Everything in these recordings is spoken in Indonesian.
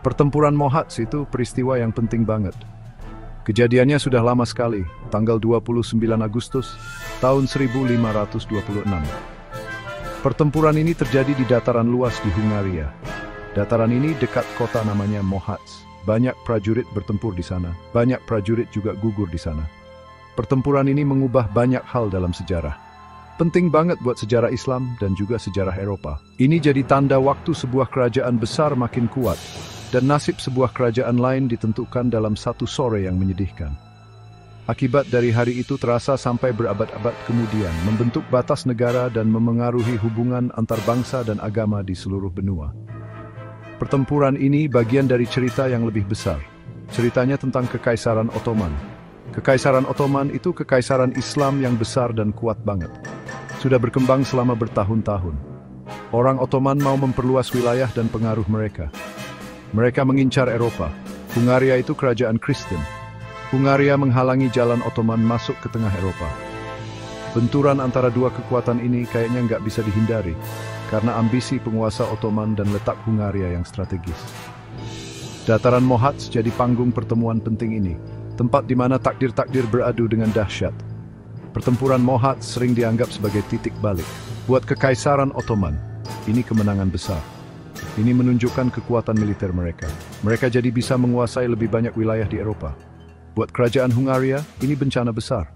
Pertempuran Mohacs itu peristiwa yang penting banget. Kejadiannya sudah lama sekali, tanggal 29 Agustus tahun 1526. Pertempuran ini terjadi di dataran luas di Hungaria. Dataran ini dekat kota namanya Mohacs. Banyak prajurit bertempur di sana, banyak prajurit juga gugur di sana. Pertempuran ini mengubah banyak hal dalam sejarah. Penting banget buat sejarah Islam dan juga sejarah Eropa. Ini jadi tanda waktu sebuah kerajaan besar makin kuat, dan nasib sebuah kerajaan lain ditentukan dalam satu sore yang menyedihkan. Akibat dari hari itu terasa sampai berabad-abad kemudian, membentuk batas negara dan memengaruhi hubungan antar bangsa dan agama di seluruh benua. Pertempuran ini bagian dari cerita yang lebih besar. Ceritanya tentang Kekaisaran Ottoman. Kekaisaran Ottoman itu kekaisaran Islam yang besar dan kuat banget. Sudah berkembang selama bertahun-tahun. Orang Ottoman mau memperluas wilayah dan pengaruh mereka. Mereka mengincar Eropa. Hungaria itu kerajaan Kristen. Hungaria menghalangi jalan Ottoman masuk ke tengah Eropa. Benturan antara dua kekuatan ini kayaknya nggak bisa dihindari, karena ambisi penguasa Ottoman dan letak Hungaria yang strategis. Dataran Mohacs jadi panggung pertemuan penting ini, tempat di mana takdir-takdir beradu dengan dahsyat. Pertempuran Mohacs sering dianggap sebagai titik balik. Buat Kekaisaran Ottoman, ini kemenangan besar. Ini menunjukkan kekuatan militer mereka. Mereka jadi bisa menguasai lebih banyak wilayah di Eropa. Buat kerajaan Hungaria, ini bencana besar.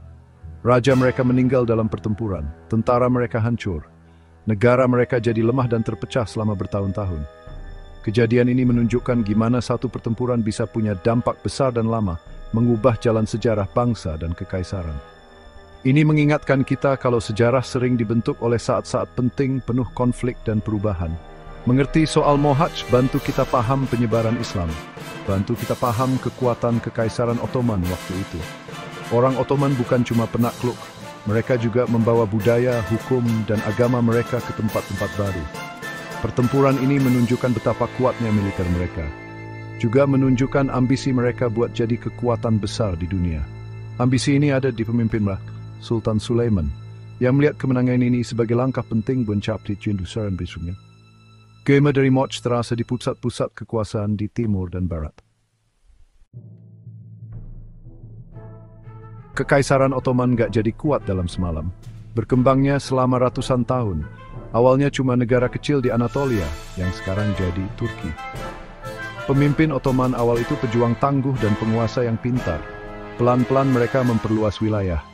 Raja mereka meninggal dalam pertempuran, tentara mereka hancur. Negara mereka jadi lemah dan terpecah selama bertahun-tahun. Kejadian ini menunjukkan gimana satu pertempuran bisa punya dampak besar dan lama, mengubah jalan sejarah bangsa dan kekaisaran. Ini mengingatkan kita kalau sejarah sering dibentuk oleh saat-saat penting penuh konflik dan perubahan. Mengerti soal Mohacs bantu kita paham penyebaran Islam, bantu kita paham kekuatan Kekaisaran Ottoman waktu itu. Orang Ottoman bukan cuma penakluk, mereka juga membawa budaya, hukum, dan agama mereka ke tempat-tempat baru. Pertempuran ini menunjukkan betapa kuatnya militer mereka. Juga menunjukkan ambisi mereka buat jadi kekuatan besar di dunia. Ambisi ini ada di pemimpin mereka, Sultan Sulaiman, yang melihat kemenangan ini sebagai langkah penting mencapai kebesaran besarnya. Gema dari Mohacs terasa di pusat-pusat kekuasaan di timur dan barat. Kekaisaran Ottoman gak jadi kuat dalam semalam. Berkembangnya selama ratusan tahun. Awalnya cuma negara kecil di Anatolia, yang sekarang jadi Turki. Pemimpin Ottoman awal itu pejuang tangguh dan penguasa yang pintar. Pelan-pelan mereka memperluas wilayah.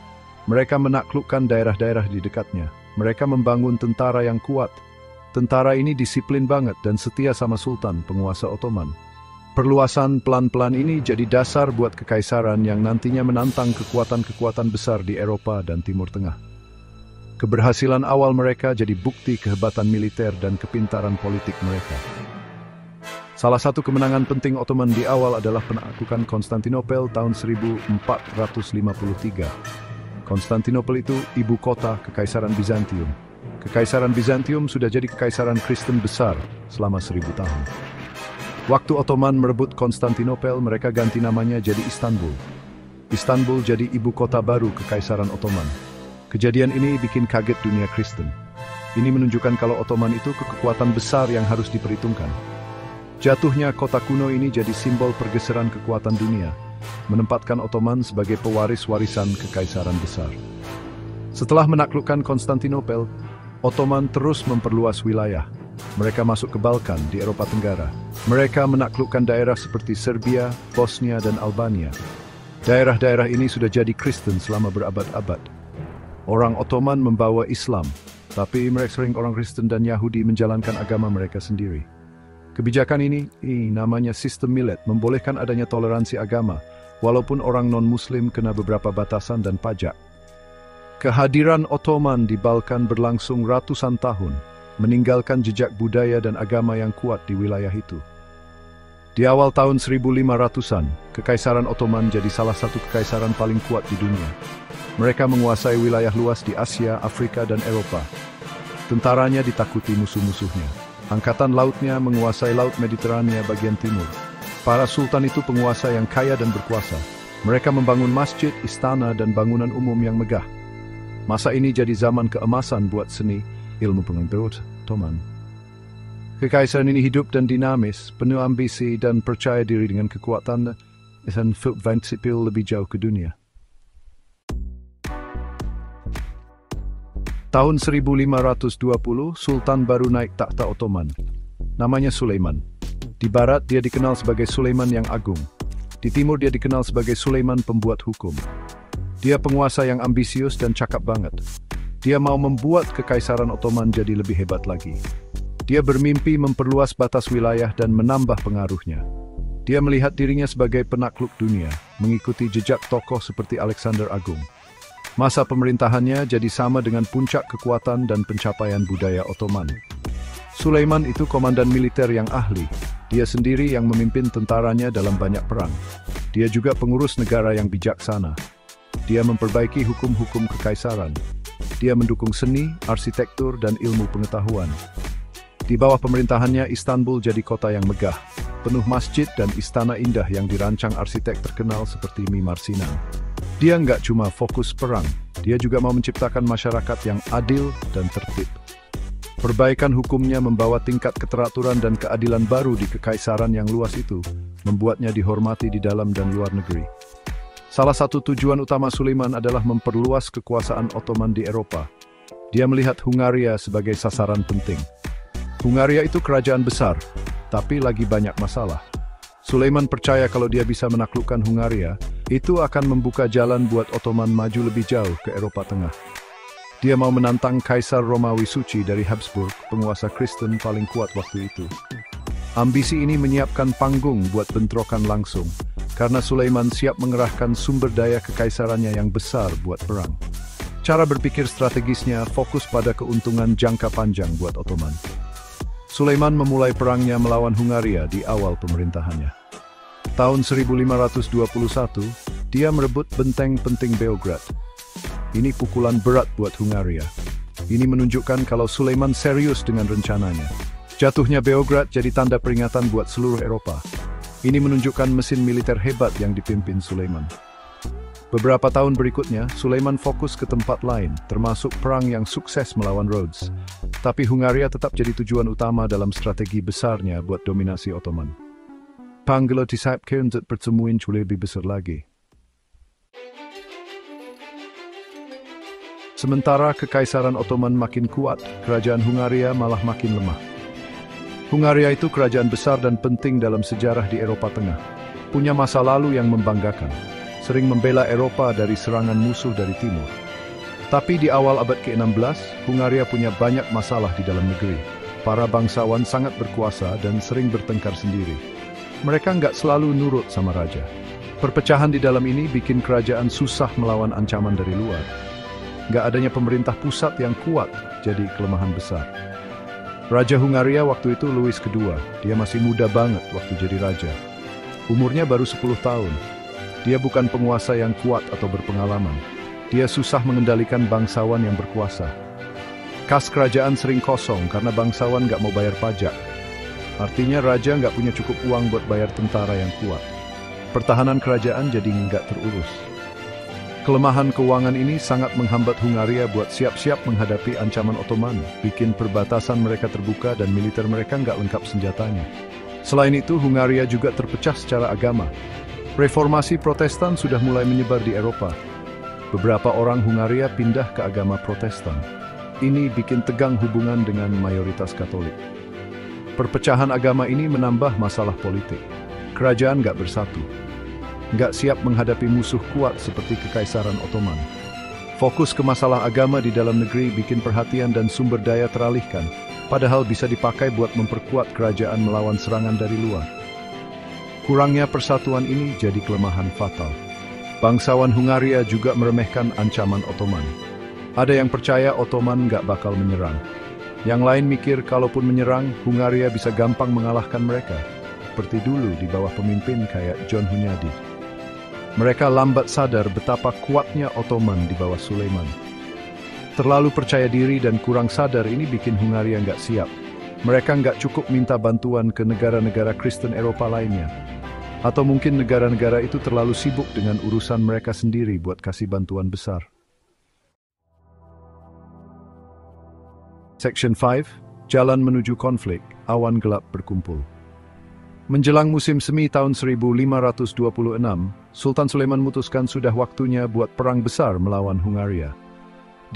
Mereka menaklukkan daerah-daerah di dekatnya. Mereka membangun tentara yang kuat. Tentara ini disiplin banget dan setia sama Sultan, penguasa Ottoman. Perluasan pelan-pelan ini jadi dasar buat kekaisaran yang nantinya menantang kekuatan-kekuatan besar di Eropa dan Timur Tengah. Keberhasilan awal mereka jadi bukti kehebatan militer dan kepintaran politik mereka. Salah satu kemenangan penting Ottoman di awal adalah penaklukan Konstantinopel tahun 1453. Konstantinopel itu ibu kota Kekaisaran Bizantium. Kekaisaran Bizantium sudah jadi kekaisaran Kristen besar selama 1000 tahun. Waktu Ottoman merebut Konstantinopel, mereka ganti namanya jadi Istanbul. Istanbul jadi ibu kota baru Kekaisaran Ottoman. Kejadian ini bikin kaget dunia Kristen. Ini menunjukkan kalau Ottoman itu kekuatan besar yang harus diperhitungkan. Jatuhnya kota kuno ini jadi simbol pergeseran kekuatan dunia, menempatkan Ottoman sebagai pewaris warisan kekaisaran besar. Setelah menaklukkan Konstantinopel, Ottoman terus memperluas wilayah. Mereka masuk ke Balkan di Eropa Tenggara. Mereka menaklukkan daerah seperti Serbia, Bosnia, dan Albania. Daerah-daerah ini sudah jadi Kristen selama berabad-abad. Orang Ottoman membawa Islam, tapi mereka sering orang Kristen dan Yahudi menjalankan agama mereka sendiri. Kebijakan ini namanya sistem millet, membolehkan adanya toleransi agama, walaupun orang non-Muslim kena beberapa batasan dan pajak. Kehadiran Ottoman di Balkan berlangsung ratusan tahun, meninggalkan jejak budaya dan agama yang kuat di wilayah itu. Di awal tahun 1500-an, Kekaisaran Ottoman jadi salah satu kekaisaran paling kuat di dunia. Mereka menguasai wilayah luas di Asia, Afrika, dan Eropa. Tentaranya ditakuti musuh-musuhnya. Angkatan lautnya menguasai Laut Mediterania bagian timur. Para sultan itu penguasa yang kaya dan berkuasa. Mereka membangun masjid, istana, dan bangunan umum yang megah. Masa ini jadi zaman keemasan buat seni, ilmu pengetahuan Ottoman. Kekaisaran ini hidup dan dinamis, penuh ambisi dan percaya diri dengan kekuatan dan prinsipil lebih jauh ke dunia. Tahun 1520, Sultan baru naik takhta Ottoman. Namanya Sulaiman. Di barat dia dikenal sebagai Sulaiman yang Agung. Di timur dia dikenal sebagai Sulaiman pembuat hukum. Dia penguasa yang ambisius dan cakap banget. Dia mau membuat kekaisaran Ottoman jadi lebih hebat lagi. Dia bermimpi memperluas batas wilayah dan menambah pengaruhnya. Dia melihat dirinya sebagai penakluk dunia, mengikuti jejak tokoh seperti Alexander Agung. Masa pemerintahannya jadi sama dengan puncak kekuatan dan pencapaian budaya Ottoman. Sulaiman itu komandan militer yang ahli. Dia sendiri yang memimpin tentaranya dalam banyak perang. Dia juga pengurus negara yang bijaksana. Dia memperbaiki hukum-hukum kekaisaran. Dia mendukung seni, arsitektur, dan ilmu pengetahuan. Di bawah pemerintahannya, Istanbul jadi kota yang megah, penuh masjid dan istana indah yang dirancang arsitek terkenal seperti Mimar Sinan. Dia nggak cuma fokus perang, dia juga mau menciptakan masyarakat yang adil dan tertib. Perbaikan hukumnya membawa tingkat keteraturan dan keadilan baru di kekaisaran yang luas itu, membuatnya dihormati di dalam dan luar negeri. Salah satu tujuan utama Sulaiman adalah memperluas kekuasaan Ottoman di Eropa. Dia melihat Hungaria sebagai sasaran penting. Hungaria itu kerajaan besar, tapi lagi banyak masalah. Sulaiman percaya kalau dia bisa menaklukkan Hungaria, itu akan membuka jalan buat Ottoman maju lebih jauh ke Eropa Tengah. Dia mau menantang Kaisar Romawi Suci dari Habsburg, penguasa Kristen paling kuat waktu itu. Ambisi ini menyiapkan panggung buat bentrokan langsung, karena Sulaiman siap mengerahkan sumber daya kekaisarannya yang besar buat perang. Cara berpikir strategisnya fokus pada keuntungan jangka panjang buat Ottoman. Sulaiman memulai perangnya melawan Hungaria di awal pemerintahannya. Tahun 1521, dia merebut benteng penting Beograd. Ini pukulan berat buat Hungaria. Ini menunjukkan kalau Sulaiman serius dengan rencananya. Jatuhnya Beograd jadi tanda peringatan buat seluruh Eropa. Ini menunjukkan mesin militer hebat yang dipimpin Sulaiman. Beberapa tahun berikutnya, Sulaiman fokus ke tempat lain, termasuk perang yang sukses melawan Rhodes. Tapi Hungaria tetap jadi tujuan utama dalam strategi besarnya buat dominasi Ottoman. Panggil disayapkan untuk pertemuan lebih besar lagi. Sementara kekaisaran Ottoman makin kuat, kerajaan Hungaria malah makin lemah. Hungaria itu kerajaan besar dan penting dalam sejarah di Eropa Tengah. Punya masa lalu yang membanggakan. Sering membela Eropa dari serangan musuh dari timur. Tapi di awal abad ke-16, Hungaria punya banyak masalah di dalam negeri. Para bangsawan sangat berkuasa dan sering bertengkar sendiri. Mereka nggak selalu nurut sama raja. Perpecahan di dalam ini bikin kerajaan susah melawan ancaman dari luar. Nggak adanya pemerintah pusat yang kuat jadi kelemahan besar. Raja Hungaria waktu itu Louis II. Dia masih muda banget waktu jadi raja. Umurnya baru 10 tahun. Dia bukan penguasa yang kuat atau berpengalaman. Dia susah mengendalikan bangsawan yang berkuasa. Kas kerajaan sering kosong karena bangsawan nggak mau bayar pajak. Artinya raja nggak punya cukup uang buat bayar tentara yang kuat. Pertahanan kerajaan jadi nggak terurus. Kelemahan keuangan ini sangat menghambat Hungaria buat siap-siap menghadapi ancaman Ottoman, bikin perbatasan mereka terbuka dan militer mereka nggak lengkap senjatanya. Selain itu, Hungaria juga terpecah secara agama. Reformasi Protestan sudah mulai menyebar di Eropa. Beberapa orang Hungaria pindah ke agama Protestan. Ini bikin tegang hubungan dengan mayoritas Katolik. Perpecahan agama ini menambah masalah politik. Kerajaan nggak bersatu. Nggak siap menghadapi musuh kuat seperti Kekaisaran Ottoman. Fokus ke masalah agama di dalam negeri bikin perhatian dan sumber daya teralihkan, padahal bisa dipakai buat memperkuat kerajaan melawan serangan dari luar. Kurangnya persatuan ini jadi kelemahan fatal. Bangsawan Hungaria juga meremehkan ancaman Ottoman. Ada yang percaya Ottoman nggak bakal menyerang. Yang lain mikir kalaupun menyerang, Hungaria bisa gampang mengalahkan mereka. Seperti dulu di bawah pemimpin kayak John Hunyadi. Mereka lambat sadar betapa kuatnya Ottoman di bawah Sulaiman. Terlalu percaya diri dan kurang sadar ini bikin Hungaria nggak siap. Mereka nggak cukup minta bantuan ke negara-negara Kristen Eropa lainnya. Atau mungkin negara-negara itu terlalu sibuk dengan urusan mereka sendiri buat kasih bantuan besar. Section 5. Jalan menuju konflik, awan gelap berkumpul. Menjelang musim semi tahun 1526, Sultan Sulaiman memutuskan sudah waktunya buat perang besar melawan Hungaria.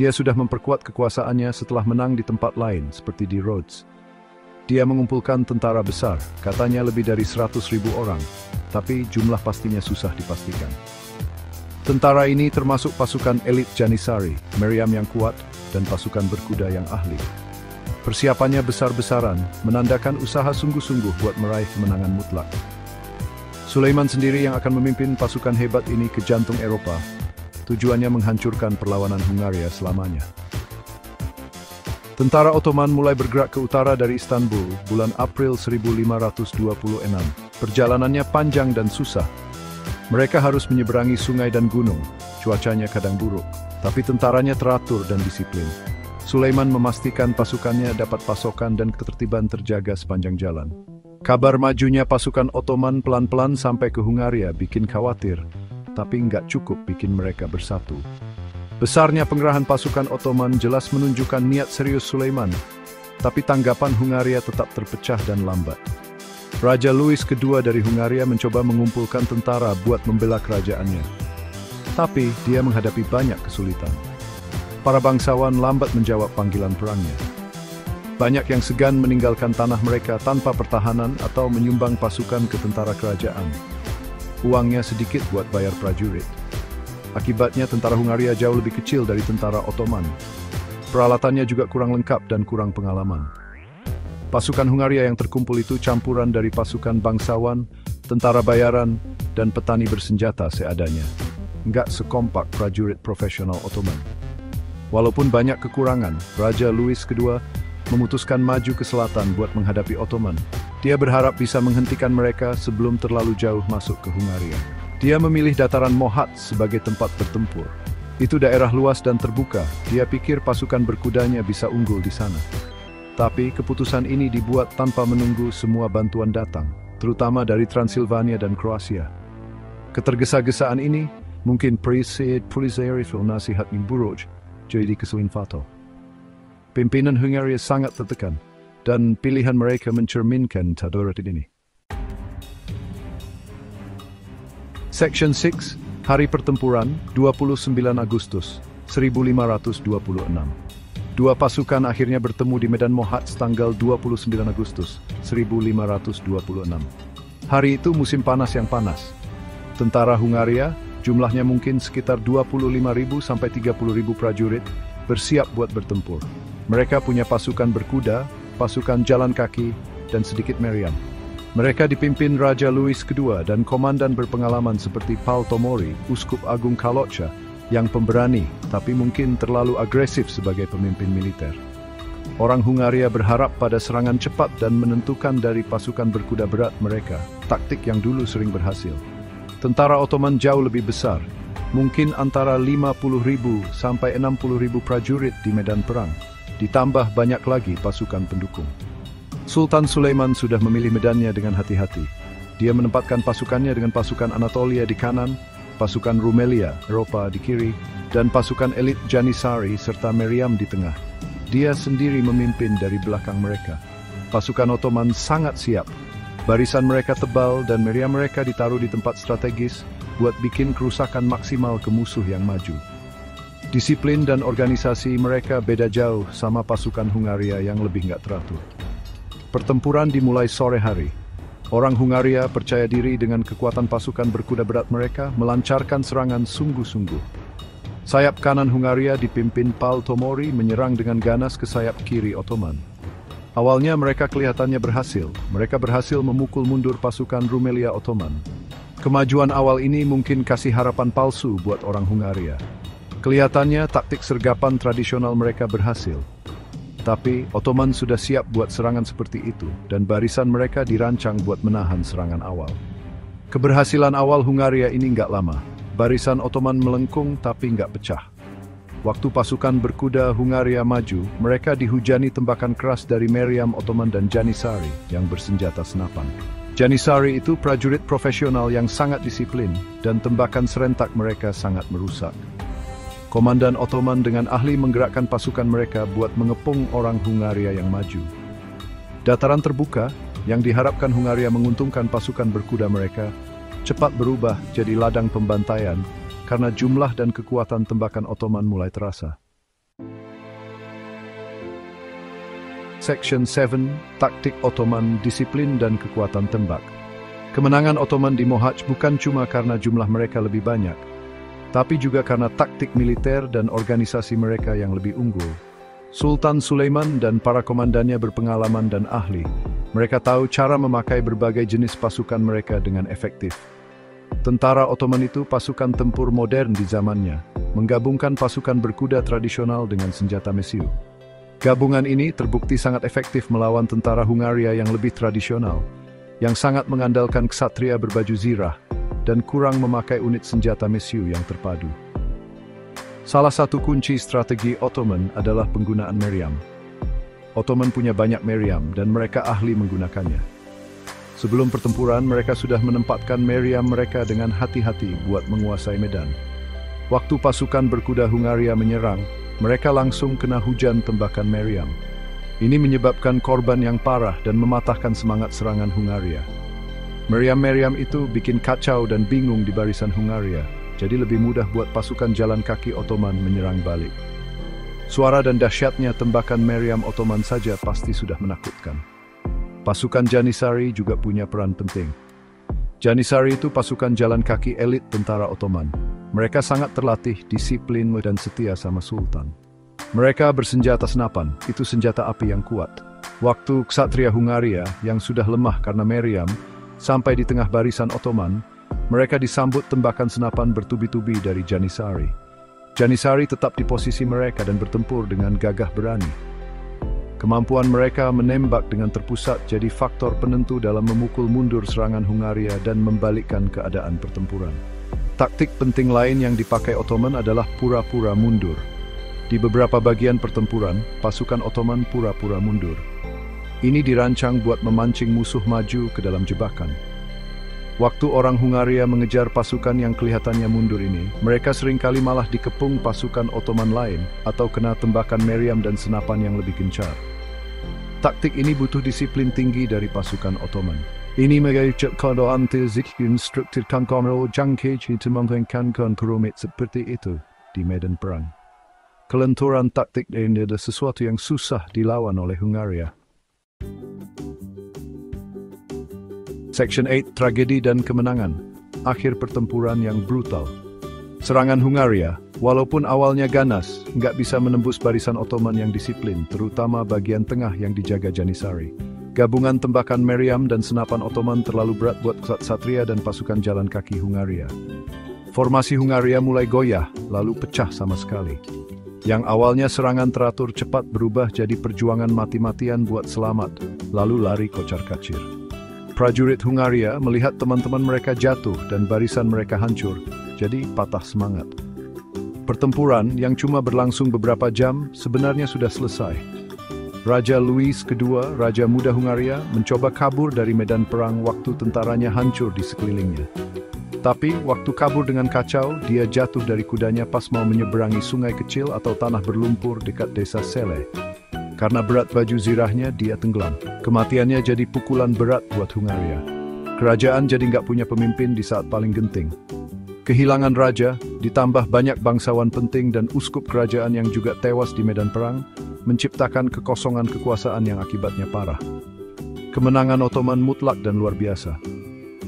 Dia sudah memperkuat kekuasaannya setelah menang di tempat lain, seperti di Rhodes. Dia mengumpulkan tentara besar, katanya lebih dari 100.000 orang, tapi jumlah pastinya susah dipastikan. Tentara ini termasuk pasukan elit Janissary, meriam yang kuat, dan pasukan berkuda yang ahli. Persiapannya besar-besaran, menandakan usaha sungguh-sungguh buat meraih kemenangan mutlak. Sulaiman sendiri yang akan memimpin pasukan hebat ini ke jantung Eropa, tujuannya menghancurkan perlawanan Hungaria selamanya. Tentara Ottoman mulai bergerak ke utara dari Istanbul bulan April 1526. Perjalanannya panjang dan susah. Mereka harus menyeberangi sungai dan gunung, cuacanya kadang buruk, tapi tentaranya teratur dan disiplin. Sulaiman memastikan pasukannya dapat pasokan dan ketertiban terjaga sepanjang jalan. Kabar majunya pasukan Ottoman pelan-pelan sampai ke Hungaria bikin khawatir, tapi nggak cukup bikin mereka bersatu. Besarnya pengerahan pasukan Ottoman jelas menunjukkan niat serius Sulaiman, tapi tanggapan Hungaria tetap terpecah dan lambat. Raja Louis II dari Hungaria mencoba mengumpulkan tentara buat membela kerajaannya. Tapi dia menghadapi banyak kesulitan. Para bangsawan lambat menjawab panggilan perangnya. Banyak yang segan meninggalkan tanah mereka tanpa pertahanan atau menyumbang pasukan ke tentara kerajaan. Uangnya sedikit buat bayar prajurit. Akibatnya tentara Hungaria jauh lebih kecil dari tentara Ottoman. Peralatannya juga kurang lengkap dan kurang pengalaman. Pasukan Hungaria yang terkumpul itu campuran dari pasukan bangsawan, tentara bayaran, dan petani bersenjata seadanya. Nggak sekompak prajurit profesional Ottoman. Walaupun banyak kekurangan, Raja Louis II memutuskan maju ke selatan buat menghadapi Ottoman. Dia berharap bisa menghentikan mereka sebelum terlalu jauh masuk ke Hungaria. Dia memilih dataran Mohat sebagai tempat bertempur. Itu daerah luas dan terbuka, dia pikir pasukan berkudanya bisa unggul di sana. Tapi keputusan ini dibuat tanpa menunggu semua bantuan datang, terutama dari Transilvania dan Kroasia. Ketergesa-gesaan ini mungkin presiden Polizei nasihat yang buruk jadi keselin fatal. Pimpinan Hungaria sangat tertekan, dan pilihan mereka mencerminkan darurat ini. Section 6, Hari Pertempuran, 29 Agustus 1526. Dua pasukan akhirnya bertemu di Medan Mohat tanggal 29 Agustus 1526. Hari itu musim panas yang panas. Tentara Hungaria, jumlahnya mungkin sekitar 25.000 sampai 30.000 prajurit, bersiap buat bertempur. Mereka punya pasukan berkuda, pasukan jalan kaki, dan sedikit meriam. Mereka dipimpin Raja Louis II dan komandan berpengalaman seperti Pál Tomori, Uskup Agung Kalocsa, yang pemberani, tapi mungkin terlalu agresif sebagai pemimpin militer. Orang Hungaria berharap pada serangan cepat dan menentukan dari pasukan berkuda berat mereka, taktik yang dulu sering berhasil. Tentara Ottoman jauh lebih besar, mungkin antara 50.000 sampai 60.000 prajurit di medan perang, ditambah banyak lagi pasukan pendukung. Sultan Sulaiman sudah memilih medannya dengan hati-hati. Dia menempatkan pasukannya dengan pasukan Anatolia di kanan, pasukan Rumelia, Eropa di kiri, dan pasukan elit Janissary serta meriam di tengah. Dia sendiri memimpin dari belakang mereka. Pasukan Ottoman sangat siap. Barisan mereka tebal dan meriam mereka ditaruh di tempat strategis buat bikin kerusakan maksimal ke musuh yang maju. Disiplin dan organisasi mereka beda jauh sama pasukan Hungaria yang lebih nggak teratur. Pertempuran dimulai sore hari. Orang Hungaria percaya diri dengan kekuatan pasukan berkuda berat mereka melancarkan serangan sungguh-sungguh. Sayap kanan Hungaria dipimpin Pál Tomori menyerang dengan ganas ke sayap kiri Ottoman. Awalnya mereka kelihatannya berhasil. Mereka berhasil memukul mundur pasukan Rumelia Ottoman. Kemajuan awal ini mungkin kasih harapan palsu buat orang Hungaria. Kelihatannya taktik sergapan tradisional mereka berhasil. Tapi Ottoman sudah siap buat serangan seperti itu, dan barisan mereka dirancang buat menahan serangan awal. Keberhasilan awal Hungaria ini nggak lama. Barisan Ottoman melengkung tapi nggak pecah. Waktu pasukan berkuda Hungaria maju, mereka dihujani tembakan keras dari meriam Ottoman dan Janissary yang bersenjata senapan. Janissary itu prajurit profesional yang sangat disiplin, dan tembakan serentak mereka sangat merusak. Komandan Ottoman dengan ahli menggerakkan pasukan mereka buat mengepung orang Hungaria yang maju. Dataran terbuka, yang diharapkan Hungaria menguntungkan pasukan berkuda mereka, cepat berubah jadi ladang pembantaian karena jumlah dan kekuatan tembakan Ottoman mulai terasa. Section 7, Taktik Ottoman, Disiplin dan Kekuatan Tembak. Kemenangan Ottoman di Mohacs bukan cuma karena jumlah mereka lebih banyak, tapi juga karena taktik militer dan organisasi mereka yang lebih unggul. Sultan Sulaiman dan para komandannya berpengalaman dan ahli. Mereka tahu cara memakai berbagai jenis pasukan mereka dengan efektif. Tentara Ottoman itu pasukan tempur modern di zamannya, menggabungkan pasukan berkuda tradisional dengan senjata mesiu. Gabungan ini terbukti sangat efektif melawan tentara Hungaria yang lebih tradisional, yang sangat mengandalkan ksatria berbaju zirah, dan kurang memakai unit senjata mesiu yang terpadu. Salah satu kunci strategi Ottoman adalah penggunaan meriam. Ottoman punya banyak meriam dan mereka ahli menggunakannya. Sebelum pertempuran, mereka sudah menempatkan meriam mereka dengan hati-hati buat menguasai medan. Waktu pasukan berkuda Hungaria menyerang, mereka langsung kena hujan tembakan meriam. Ini menyebabkan korban yang parah dan mematahkan semangat serangan Hungaria. Meriam-meriam itu bikin kacau dan bingung di barisan Hungaria, jadi lebih mudah buat pasukan jalan kaki Ottoman menyerang balik. Suara dan dahsyatnya tembakan meriam Ottoman saja pasti sudah menakutkan. Pasukan Janissary juga punya peran penting. Janissary itu pasukan jalan kaki elit tentara Ottoman. Mereka sangat terlatih, disiplin, dan setia sama Sultan. Mereka bersenjata senapan, itu senjata api yang kuat. Waktu ksatria Hungaria yang sudah lemah karena meriam sampai di tengah barisan Ottoman, mereka disambut tembakan senapan bertubi-tubi dari Janissary. Janissary tetap di posisi mereka dan bertempur dengan gagah berani. Kemampuan mereka menembak dengan terpusat jadi faktor penentu dalam memukul mundur serangan Hungaria dan membalikkan keadaan pertempuran. Taktik penting lain yang dipakai Ottoman adalah pura-pura mundur. Di beberapa bagian pertempuran, pasukan Ottoman pura-pura mundur. Ini dirancang buat memancing musuh maju ke dalam jebakan. Waktu orang Hungaria mengejar pasukan yang kelihatannya mundur ini, mereka seringkali malah dikepung pasukan Ottoman lain atau kena tembakan meriam dan senapan yang lebih gencar. Taktik ini butuh disiplin tinggi dari pasukan Ottoman. Ini mengejutkan anti zich instrukturkan kontrol jangkej itu menggunakan kerumit seperti itu di medan perang. Kelenturan taktik ini adalah sesuatu yang susah dilawan oleh Hungaria. Section 8, Tragedi dan Kemenangan. Akhir pertempuran yang brutal. Serangan Hungaria, walaupun awalnya ganas, nggak bisa menembus barisan Ottoman yang disiplin, terutama bagian tengah yang dijaga Janissary. Gabungan tembakan meriam dan senapan Ottoman terlalu berat buat ksatria dan pasukan jalan kaki Hungaria. Formasi Hungaria mulai goyah, lalu pecah sama sekali. Yang awalnya serangan teratur cepat berubah jadi perjuangan mati-matian buat selamat, lalu lari kocar-kacir. Prajurit Hungaria melihat teman-teman mereka jatuh dan barisan mereka hancur, jadi patah semangat. Pertempuran yang cuma berlangsung beberapa jam sebenarnya sudah selesai. Raja Louis II, Raja Muda Hungaria, mencoba kabur dari medan perang waktu tentaranya hancur di sekelilingnya. Tapi waktu kabur dengan kacau, dia jatuh dari kudanya pas mau menyeberangi sungai kecil atau tanah berlumpur dekat desa Sele. Karena berat baju zirahnya, dia tenggelam. Kematiannya jadi pukulan berat buat Hungaria. Kerajaan jadi nggak punya pemimpin di saat paling genting. Kehilangan raja, ditambah banyak bangsawan penting dan uskup kerajaan yang juga tewas di medan perang, menciptakan kekosongan kekuasaan yang akibatnya parah. Kemenangan Ottoman mutlak dan luar biasa.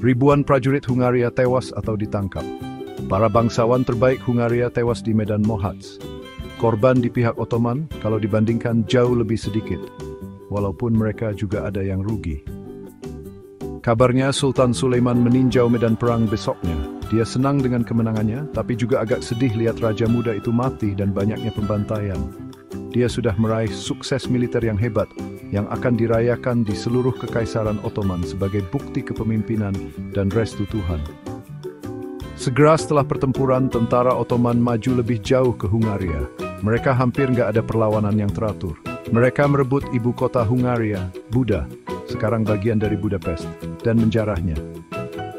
Ribuan prajurit Hungaria tewas atau ditangkap. Para bangsawan terbaik Hungaria tewas di medan Mohacs. Korban di pihak Ottoman, kalau dibandingkan jauh lebih sedikit, walaupun mereka juga ada yang rugi. Kabarnya Sultan Sulaiman meninjau medan perang besoknya. Dia senang dengan kemenangannya, tapi juga agak sedih lihat Raja Muda itu mati dan banyaknya pembantaian. Dia sudah meraih sukses militer yang hebat, yang akan dirayakan di seluruh Kekaisaran Ottoman sebagai bukti kepemimpinan dan restu Tuhan. Segera setelah pertempuran, tentara Ottoman maju lebih jauh ke Hungaria. Mereka hampir nggak ada perlawanan yang teratur. Mereka merebut ibu kota Hungaria, Buda, sekarang bagian dari Budapest, dan menjarahnya.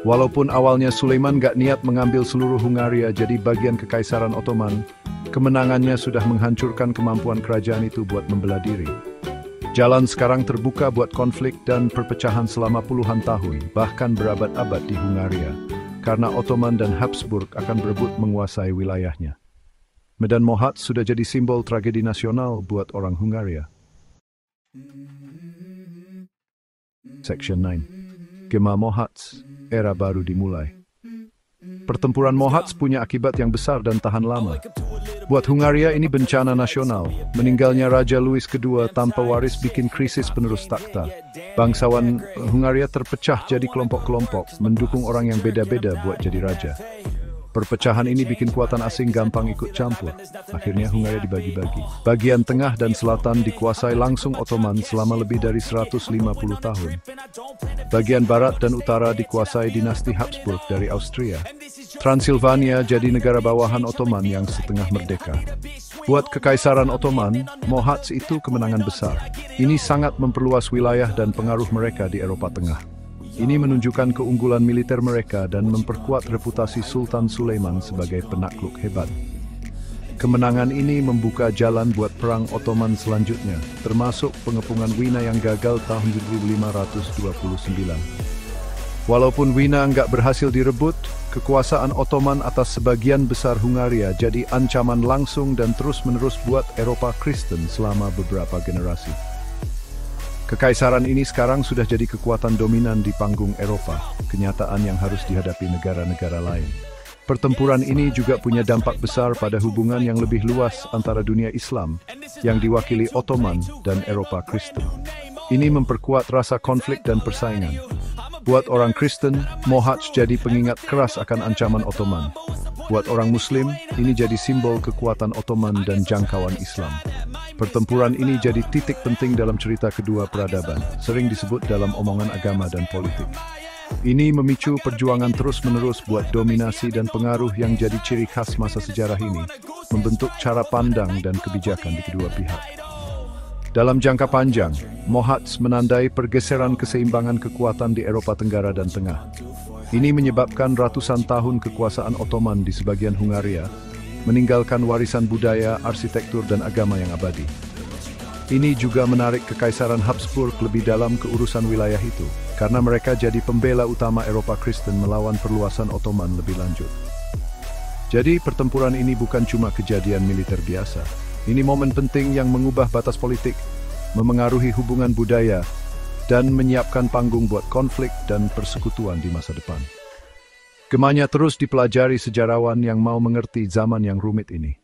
Walaupun awalnya Sulaiman nggak niat mengambil seluruh Hungaria jadi bagian Kekaisaran Ottoman, kemenangannya sudah menghancurkan kemampuan kerajaan itu buat membela diri. Jalan sekarang terbuka buat konflik dan perpecahan selama puluhan tahun, bahkan berabad-abad di Hungaria, karena Ottoman dan Habsburg akan berebut menguasai wilayahnya. Medan Mohacs sudah jadi simbol tragedi nasional buat orang Hungaria. Section 9. Gema Mohacs, era baru dimulai. Pertempuran Mohacs punya akibat yang besar dan tahan lama. Buat Hungaria ini bencana nasional. Meninggalnya Raja Louis II tanpa waris bikin krisis penerus takhta. Bangsawan Hungaria terpecah jadi kelompok-kelompok, mendukung orang yang beda-beda buat jadi raja. Perpecahan ini bikin kekuatan asing gampang ikut campur. Akhirnya Hungaria dibagi-bagi. Bagian tengah dan selatan dikuasai langsung Ottoman selama lebih dari 150 tahun. Bagian barat dan utara dikuasai dinasti Habsburg dari Austria. Transilvania jadi negara bawahan Ottoman yang setengah merdeka. Buat Kekaisaran Ottoman, Mohacs itu kemenangan besar. Ini sangat memperluas wilayah dan pengaruh mereka di Eropa Tengah. Ini menunjukkan keunggulan militer mereka dan memperkuat reputasi Sultan Sulaiman sebagai penakluk hebat. Kemenangan ini membuka jalan buat perang Ottoman selanjutnya, termasuk pengepungan Wina yang gagal tahun 1529. Walaupun Wina nggak berhasil direbut, kekuasaan Ottoman atas sebagian besar Hungaria jadi ancaman langsung dan terus-menerus buat Eropa Kristen selama beberapa generasi. Kekaisaran ini sekarang sudah jadi kekuatan dominan di panggung Eropa, kenyataan yang harus dihadapi negara-negara lain. Pertempuran ini juga punya dampak besar pada hubungan yang lebih luas antara dunia Islam, yang diwakili Ottoman dan Eropa Kristen. Ini memperkuat rasa konflik dan persaingan. Buat orang Kristen, Mohacs jadi pengingat keras akan ancaman Ottoman. Buat orang Muslim, ini jadi simbol kekuatan Ottoman dan jangkauan Islam. Pertempuran ini jadi titik penting dalam cerita kedua peradaban, sering disebut dalam omongan agama dan politik. Ini memicu perjuangan terus-menerus buat dominasi dan pengaruh yang jadi ciri khas masa sejarah ini, membentuk cara pandang dan kebijakan di kedua pihak. Dalam jangka panjang, Mohacs menandai pergeseran keseimbangan kekuatan di Eropa Tenggara dan Tengah. Ini menyebabkan ratusan tahun kekuasaan Ottoman di sebagian Hungaria, meninggalkan warisan budaya, arsitektur, dan agama yang abadi. Ini juga menarik Kekaisaran Habsburg lebih dalam ke urusan wilayah itu, karena mereka jadi pembela utama Eropa Kristen melawan perluasan Ottoman lebih lanjut. Jadi pertempuran ini bukan cuma kejadian militer biasa. Ini momen penting yang mengubah batas politik, memengaruhi hubungan budaya, dan menyiapkan panggung buat konflik dan persekutuan di masa depan. Gemanya terus dipelajari sejarawan yang mau mengerti zaman yang rumit ini.